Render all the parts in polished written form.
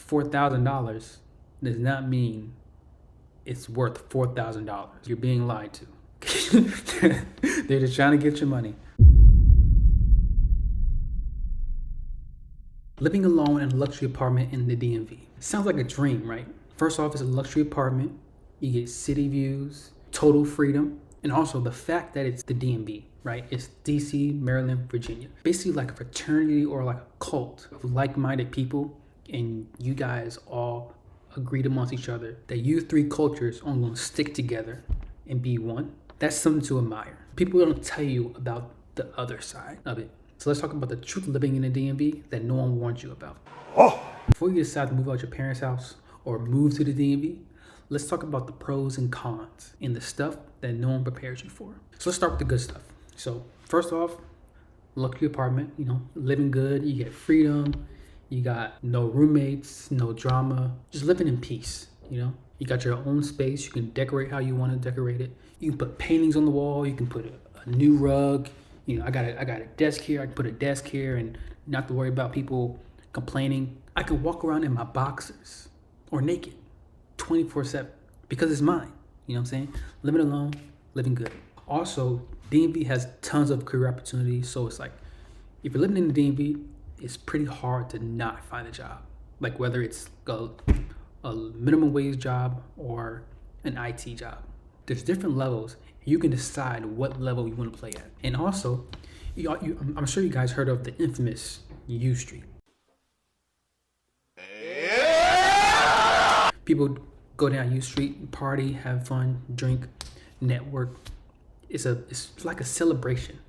$4,000 does not mean it's worth $4,000. You're being lied to. They're just trying to get your money. Living alone in a luxury apartment in the DMV. Sounds like a dream, right? First off, it's a luxury apartment. You get city views, total freedom, and also the fact that it's the DMV, right? It's DC, Maryland, Virginia. Basically like a fraternity or like a cult of like-minded people, and you guys all agreed amongst each other that you three cultures are gonna stick together and be one. That's something to admire. People don't tell you about the other side of it. So let's talk about the truth of living in the DMV that no one warns you about. Before you decide to move out your parents' house or move to the DMV, let's talk about the pros and cons and the stuff that no one prepares you for. So let's start with the good stuff. So first off, luxury apartment, living good, you get freedom, you got no roommates, no drama, just living in peace, You got your own space, you can decorate how you want to decorate it. You can put paintings on the wall, you can put a new rug. I got a desk here, I can put a desk here and not have to worry about people complaining. I can walk around in my boxers or naked 24/7 because it's mine. You know what I'm saying? Living alone, living good. Also, DMV has tons of career opportunities. So it's like, if you're living in the DMV, it's pretty hard to not find a job. Like whether it's a minimum wage job or an IT job. There's different levels. You can decide what level you want to play at. And also, I'm sure you guys heard of the infamous U Street. People go down U Street, party, have fun, drink, network. It's like a celebration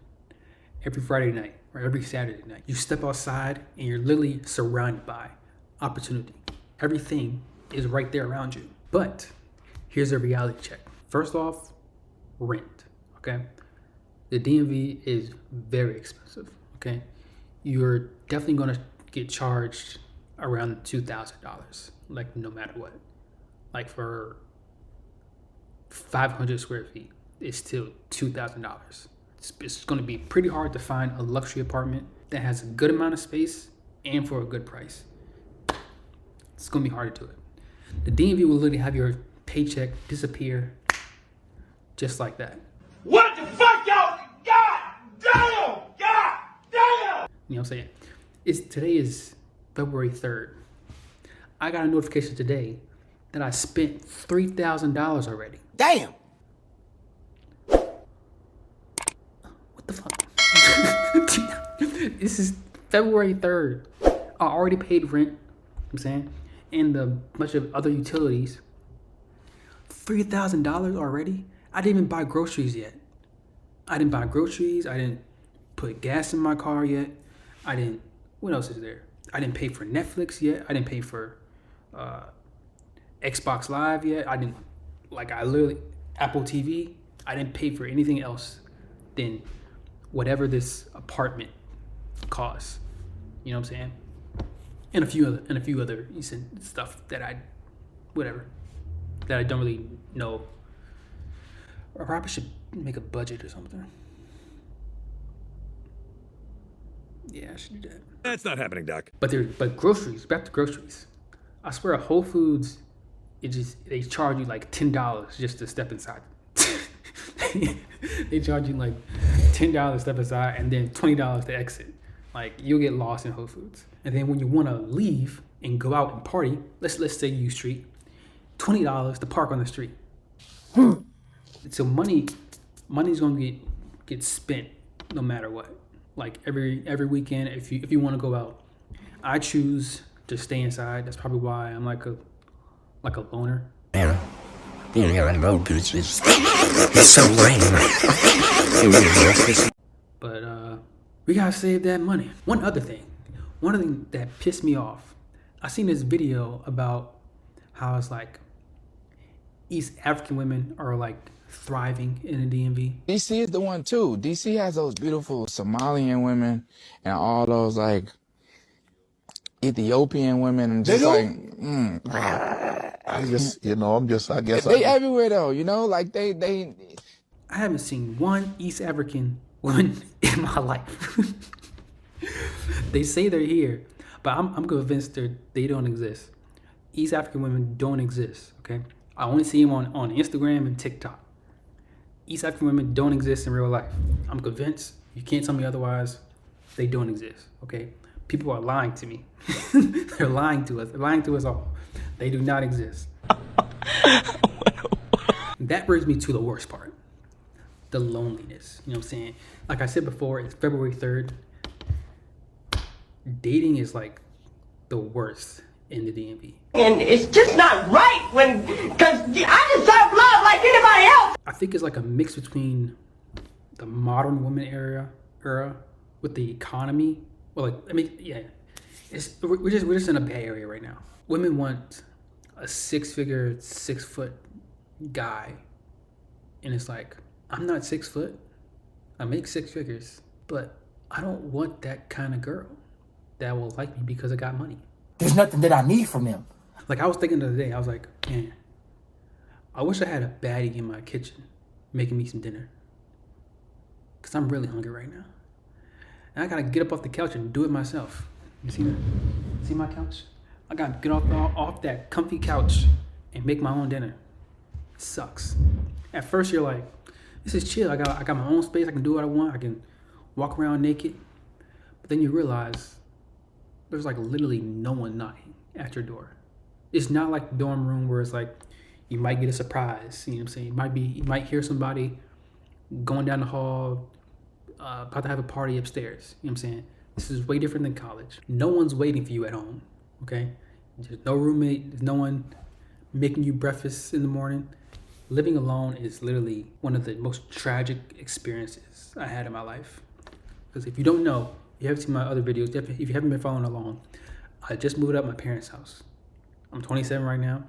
every Friday night or every Saturday night. You step outside and you're literally surrounded by opportunity. Everything is right there around you. But here's a reality check. First off, rent, okay? The DMV is very expensive, okay? You're definitely gonna get charged around $2,000, like no matter what. Like for 500 square feet, it's still $2,000. It's gonna be pretty hard to find a luxury apartment that has a good amount of space and for a good price. It's gonna be hard to do it. The DMV will literally have your paycheck disappear just like that. What the fuck, y'all? God damn! God damn! You know what I'm saying? Today is February 3rd. I got a notification today that I spent $3,000 already. Damn! What the fuck? This is February 3rd. I already paid rent, I'm saying, and a bunch of other utilities. $3,000 already? I didn't even buy groceries yet. I didn't buy groceries. I didn't put gas in my car yet. What else is there? I didn't pay for Netflix yet. I didn't pay for Xbox Live yet. Apple TV. I didn't pay for anything else than whatever this apartment costs. You know what I'm saying? And a few other stuff that I don't really know. I probably should make a budget or something. Yeah, I should do that. That's not happening, Doc. But groceries, back to groceries. I swear Whole Foods, they charge you like $10 just to step inside. They charge you like $10 to step inside and then $20 to exit. Like you'll get lost in Whole Foods. And then when you want to leave and go out and party, let's say U Street, $20 to park on the street. So money's gonna get spent no matter what. Like every weekend, if you want to go out, I choose to stay inside. That's probably why I'm like a loner. Yeah, I know, bitch. It's so lame. But we gotta save that money. One other thing that pissed me off. I seen this video about how it's like East African women are like thriving in the DMV. DC is the one too. DC has those beautiful Somalian women and all those like Ethiopian women and just I guess they everywhere though, like they I haven't seen one East African woman in my life. They say they're here, but I'm convinced they don't exist. East African women don't exist, okay? I only see them on Instagram and TikTok. East African women don't exist in real life. I'm convinced. You can't tell me otherwise. They don't exist, okay? People are lying to me. They're lying to us. They're lying to us all. They do not exist. That brings me to the worst part. The loneliness. You know what I'm saying? Like I said before, it's February 3rd. Dating is like the worst in the DMV. And it's just not right because I deserve love like anybody else. I think it's like a mix between the modern woman era with the economy. Well, like, I mean, yeah, we're just in a bad area right now. Women want a 6-figure, 6-foot guy, and it's like, I'm not 6 foot. I make 6 figures, but I don't want that kind of girl that will like me because I got money. There's nothing that I need from them. Like I was thinking the other day, I was like, man, I wish I had a baddie in my kitchen making me some dinner. Cause I'm really hungry right now. And I gotta get up off the couch and do it myself. You see that? See my couch? I gotta get off that comfy couch and make my own dinner. It sucks. At first you're like, this is chill. I got my own space. I can do what I want. I can walk around naked. But then you realize there's like literally no one knocking at your door. It's not like the dorm room where it's like you might get a surprise. You know what I'm saying? You might hear somebody going down the hall, about to have a party upstairs. You know what I'm saying? This is way different than college. No one's waiting for you at home. Okay? There's no roommate. There's no one making you breakfast in the morning. Living alone is literally one of the most tragic experiences I had in my life. Because if you don't know, you haven't seen my other videos, if you haven't been following along, I just moved out my parents' house. I'm 27 right now.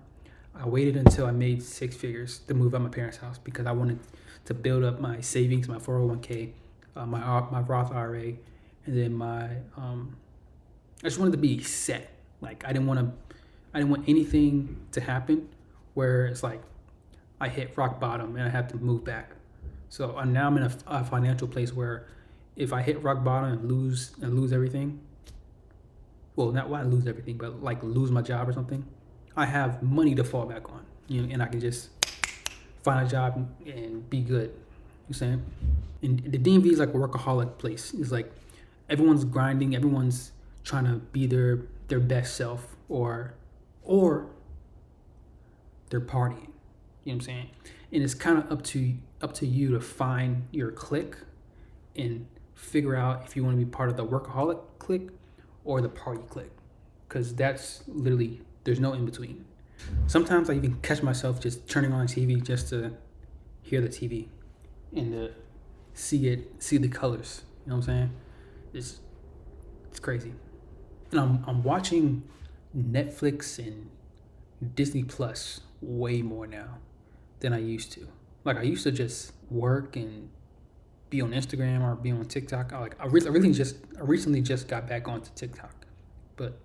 I waited until I made 6 figures to move out my parents' house because I wanted to build up my savings, my 401k, my Roth IRA, and then I just wanted to be set. Like I didn't want anything to happen where it's like I hit rock bottom and I have to move back. So now I'm in a financial place where if I hit rock bottom and lose everything, well, not why I lose everything, but like lose my job or something, I have money to fall back on, you know, and I can just find a job and be good. You know what I'm saying? And the DMV is like a workaholic place. It's like everyone's grinding, everyone's trying to be their best self, or they're partying. You know what I'm saying? And it's kind of up to you to find your clique and figure out if you want to be part of the workaholic clique or the party clique, because that's literally, there's no in between. Sometimes I even catch myself just turning on TV just to hear the TV and to see the colors. You know what I'm saying? It's crazy. And I'm watching Netflix and Disney Plus way more now than I used to. Like I used to just work and be on Instagram or be on TikTok. I recently just got back onto TikTok, but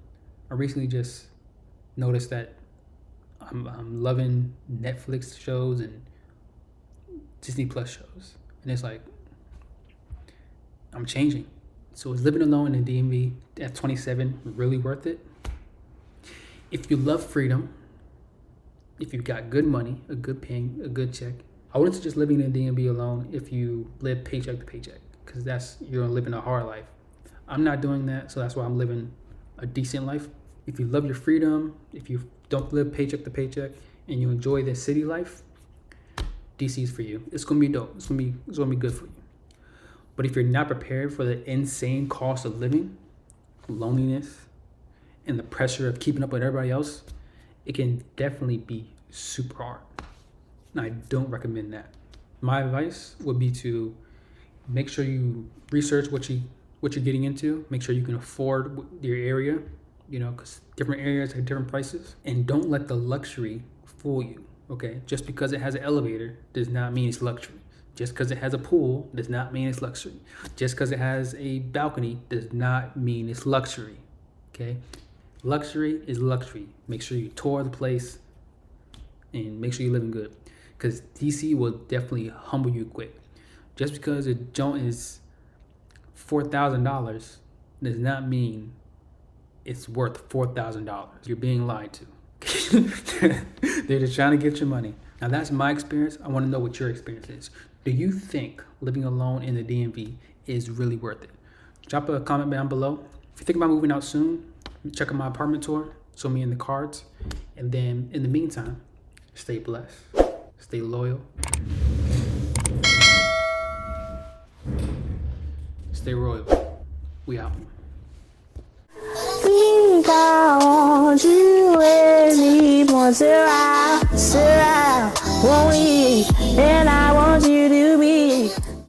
I recently just noticed that I'm loving Netflix shows and Disney Plus shows, and it's like I'm changing. So is living alone in the DMV at 27 really worth it? If you love freedom, if you've got good money, a good paying, a good check, I wouldn't suggest living in the DMV alone if you live paycheck to paycheck, because you're living a hard life. I'm not doing that, so that's why I'm living a decent life. If you love your freedom, if you don't live paycheck to paycheck, and you enjoy the city life, DC is for you. It's gonna be dope. It's gonna be good for you. But if you're not prepared for the insane cost of living, loneliness, and the pressure of keeping up with everybody else, it can definitely be super hard. And I don't recommend that. My advice would be to make sure you research what you're getting into. Make sure you can afford your area, you know, because different areas have different prices. And don't let the luxury fool you, okay? Just because it has an elevator does not mean it's luxury. Just because it has a pool does not mean it's luxury. Just because it has a balcony does not mean it's luxury, okay? Luxury is luxury. Make sure you tour the place and make sure you're living good, because DC will definitely humble you quick. Just because a joint is $4,000 does not mean it's worth $4,000. You're being lied to, They're just trying to get your money. Now that's my experience. I want to know what your experience is. Do you think living alone in the DMV is really worth it? Drop a comment down below. If you think about moving out soon, check out my apartment tour. Show me in the cards. And then in the meantime, stay blessed. Stay loyal. Stay royal. We out. 你把我只为你，莫自然。